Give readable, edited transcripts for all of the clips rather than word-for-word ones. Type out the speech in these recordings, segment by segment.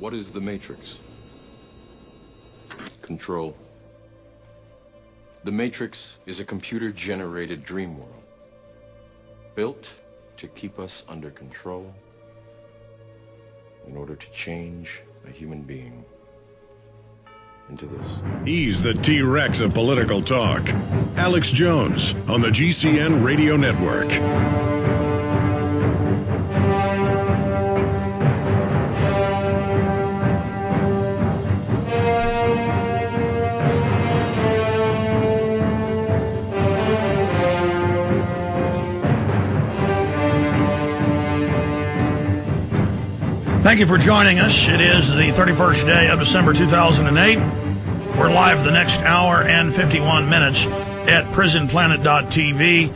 What is the Matrix? Control. The Matrix is a computer-generated dream world, built to keep us under control in order to change a human being into this. He's the T-Rex of political talk. Alex Jones on the GCN Radio Network. Thank you for joining us. It is the 31st day of December 2008. We're live the next hour and 51 minutes at prisonplanet.tv.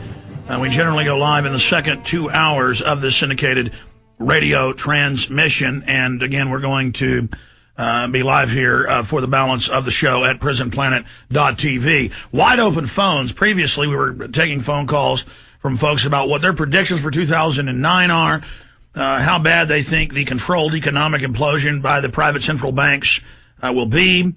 We generally go live in the second 2 hours of the syndicated radio transmission. And again, we're going to be live here for the balance of the show at prisonplanet.tv. Wide open phones. Previously, we were taking phone calls from folks about what their predictions for 2009 are. How bad they think the controlled economic implosion by the private central banks will be.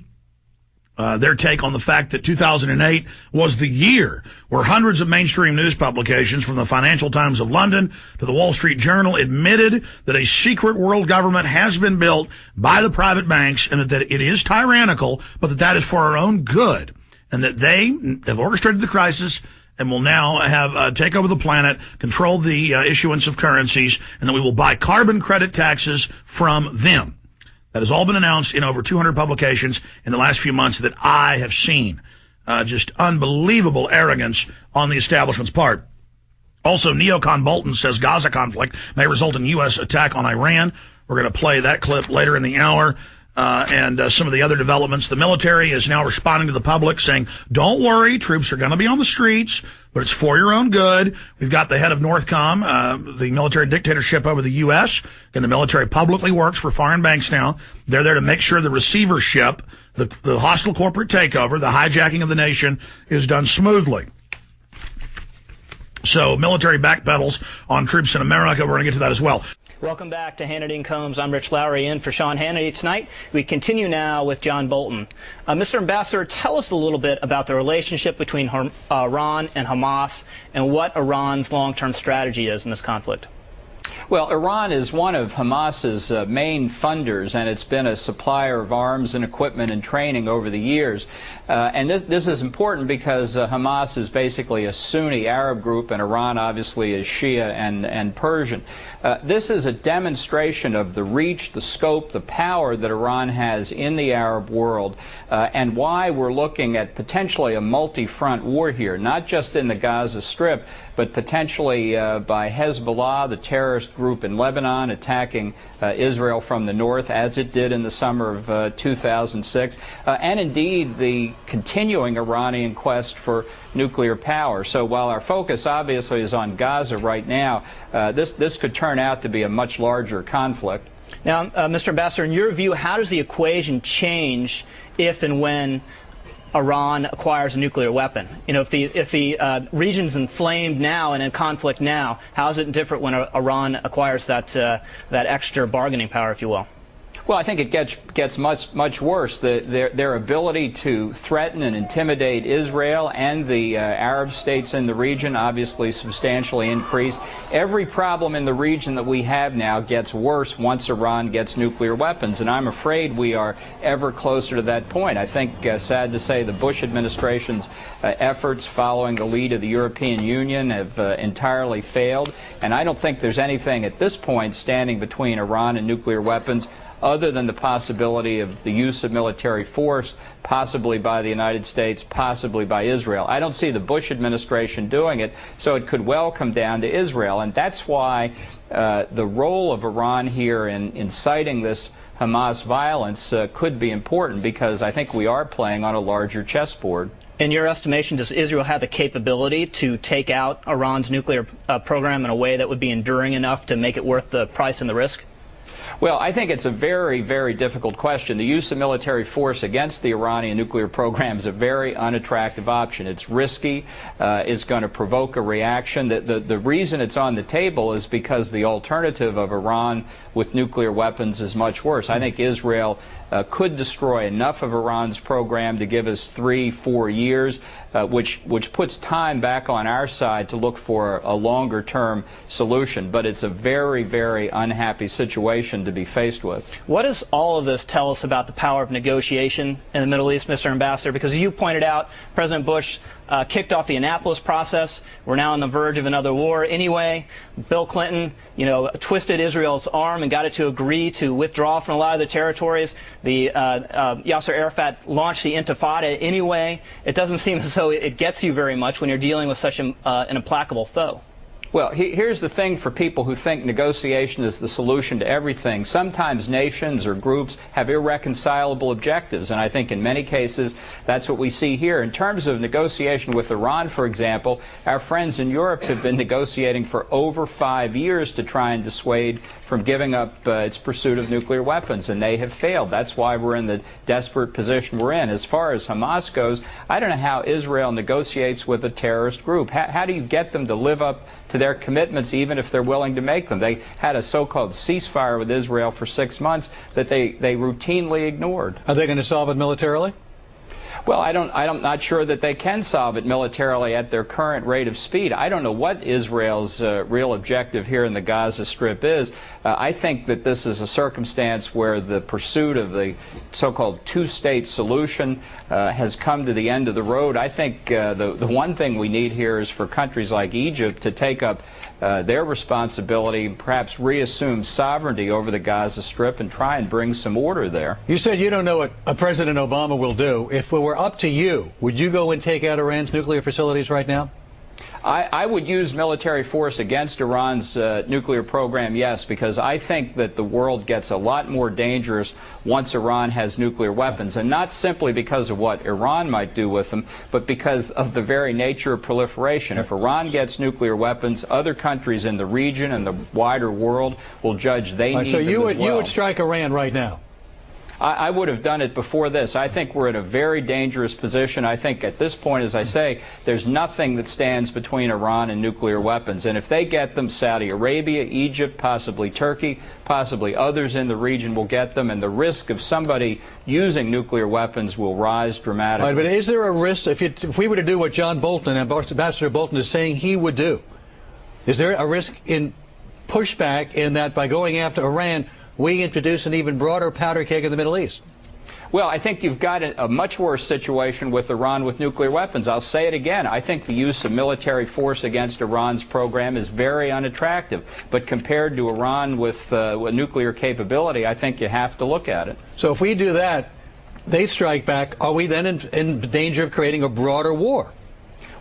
Their take on the fact that 2008 was the year where hundreds of mainstream news publications, from the Financial Times of London to the Wall Street Journal, admitted that a secret world government has been built by the private banks and that it is tyrannical, but that is for our own good, and that they have orchestrated the crisis and will now have take over the planet, control the issuance of currencies, and then we will buy carbon credit taxes from them. That has all been announced in over 200 publications in the last few months that I have seen. Just unbelievable arrogance on the establishment's part. Also, neocon Bolton says Gaza conflict may result in U.S. attack on Iran. We're going to play that clip later in the hour. And some of the other developments. The military is now responding to the public saying, don't worry, troops are going to be on the streets, but it's for your own good. We've got the head of Northcom, the military dictatorship over the U.S., and the military publicly works for foreign banks now. They're there to make sure the receivership, the hostile corporate takeover, the hijacking of the nation is done smoothly. So military backpedals on troops in America. We're going to get to that as well. Welcome back to Hannity and Combs. I'm Rich Lowry in for Sean Hannity tonight. We continue now with John Bolton. Mr. Ambassador, tell us a little bit about the relationship between Iran and Hamas and what Iran's long-term strategy is in this conflict. Well, Iran is one of Hamas's main funders, and it's been a supplier of arms and equipment and training over the years. And this is important because Hamas is basically a Sunni Arab group, and Iran obviously is Shia and Persian. This is a demonstration of the reach, the scope, the power that Iran has in the Arab world, and why we're looking at potentially a multi-front war here, not just in the Gaza Strip, but potentially by Hezbollah, the terrorist group in Lebanon, attacking Israel from the north, as it did in the summer of 2006, and indeed the continuing Iranian quest for nuclear power. So while our focus obviously is on Gaza right now, this could turn out to be a much larger conflict. Now, Mr. Ambassador, in your view, how does the equation change if and when Iran acquires a nuclear weapon? You know, if the region's inflamed now and in conflict now, how is it different when Iran acquires that extra bargaining power, if you will? Well, I think it gets much worse. Their ability to threaten and intimidate Israel and the Arab states in the region obviously substantially increased. Every problem in the region that we have now gets worse once Iran gets nuclear weapons, and I'm afraid we are ever closer to that point. I think, sad to say, the Bush administration's efforts following the lead of the European Union have entirely failed, and I don't think there's anything at this point standing between Iran and nuclear weapons other than the possibility of the use of military force, possibly by the United States, possibly by Israel. I don't see the Bush administration doing it, so it could well come down to Israel. And that's why the role of Iran here in inciting this Hamas violence could be important, because I think we are playing on a larger chessboard. In your estimation, does Israel have the capability to take out Iran's nuclear program in a way that would be enduring enough to make it worth the price and the risk? Well, I think it's a very, very difficult question. The use of military force against the Iranian nuclear program is a very unattractive option. It's risky. It's going to provoke a reaction. The reason it's on the table is because the alternative of Iran with nuclear weapons is much worse. I think Israel could destroy enough of Iran's program to give us 3-4 years, which puts time back on our side to look for a longer-term solution. But it's a very, very unhappy situation to be faced with. What does all of this tell us about the power of negotiation in the Middle East, Mr. Ambassador? Because you pointed out President Bush kicked off the Annapolis process. We're now on the verge of another war anyway. Bill Clinton, twisted Israel's arm and got it to agree to withdraw from a lot of the territories. The Yasser Arafat launched the Intifada anyway. It doesn't seem as though it gets you very much when you're dealing with such an implacable foe. Well, here's the thing for people who think negotiation is the solution to everything. Sometimes nations or groups have irreconcilable objectives, and I think in many cases that's what we see here. In terms of negotiation with Iran, for example, our friends in Europe have been negotiating for over 5 years to try and dissuade from giving up its pursuit of nuclear weapons, and they have failed. That's why we're in the desperate position we're in. As far as Hamas goes, I don't know how Israel negotiates with a terrorist group. How do you get them to live up to their commitments, even if they're willing to make them? They had a so-called ceasefire with Israel for 6 months that they routinely ignored. Are they going to solve it militarily? Well, I'm not sure that they can solve it militarily at their current rate of speed. I don't know what Israel's real objective here in the Gaza Strip is. I think that this is a circumstance where the pursuit of the so-called two-state solution has come to the end of the road. I think the one thing we need here is for countries like Egypt to take up their responsibility, perhaps reassume sovereignty over the Gaza Strip and try and bring some order there. You said you don't know what President Obama will do. If it were up to you, would you go and take out Iran's nuclear facilities right now? I would use military force against Iran's nuclear program, yes, because I think that the world gets a lot more dangerous once Iran has nuclear weapons, and not simply because of what Iran might do with them, but because of the very nature of proliferation. If Iran gets nuclear weapons, other countries in the region and the wider world will judge they need them as well. So you would strike Iran right now? I would have done it before this. I think we're in a very dangerous position. I think at this point, as I say, there's nothing that stands between Iran and nuclear weapons. And if they get them, Saudi Arabia, Egypt, possibly Turkey, possibly others in the region will get them, and the risk of somebody using nuclear weapons will rise dramatically. All right, but is there a risk, if we were to do what John Bolton, Ambassador Bolton is saying he would do, is there a risk in pushback in that by going after Iran, we introduce an even broader powder keg in the Middle East? Well, I think you've got a much worse situation with Iran with nuclear weapons. I'll say it again. I think the use of military force against Iran's program is very unattractive. But compared to Iran with nuclear capability, I think you have to look at it. So if we do that, they strike back, are we then in danger of creating a broader war?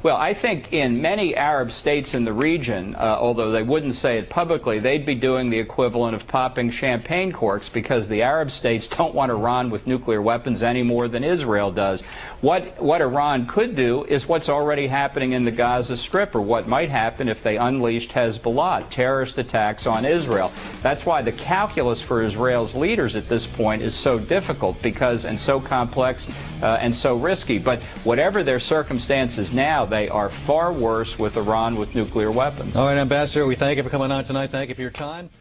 Well, I think in many Arab states in the region, although they wouldn't say it publicly, they'd be doing the equivalent of popping champagne corks, because the Arab states don't want Iran with nuclear weapons any more than Israel does. What Iran could do is what's already happening in the Gaza Strip, or what might happen if they unleashed Hezbollah, terrorist attacks on Israel. That's why the calculus for Israel's leaders at this point is so difficult and so complex and so risky. But whatever their circumstances now, they are far worse with Iran with nuclear weapons. All right, Ambassador, we thank you for coming on tonight. Thank you for your time.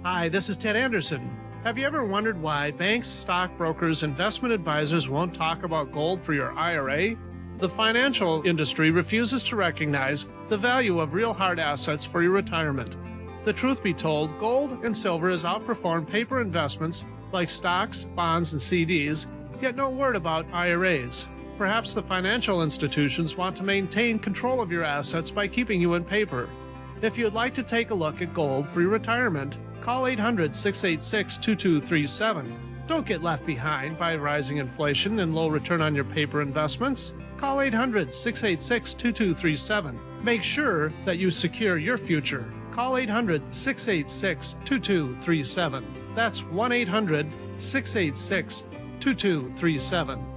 Hi, this is Ted Anderson. Have you ever wondered why banks, stockbrokers, investment advisors won't talk about gold for your IRA? The financial industry refuses to recognize the value of real hard assets for your retirement. The truth be told, gold and silver has outperformed paper investments like stocks, bonds, and CDs, yet no word about IRAs. Perhaps the financial institutions want to maintain control of your assets by keeping you in paper. If you'd like to take a look at gold for your retirement, call 800-686-2237. Don't get left behind by rising inflation and low return on your paper investments. Call 800-686-2237. Make sure that you secure your future. Call 800-686-2237. That's 1-800-686-2237.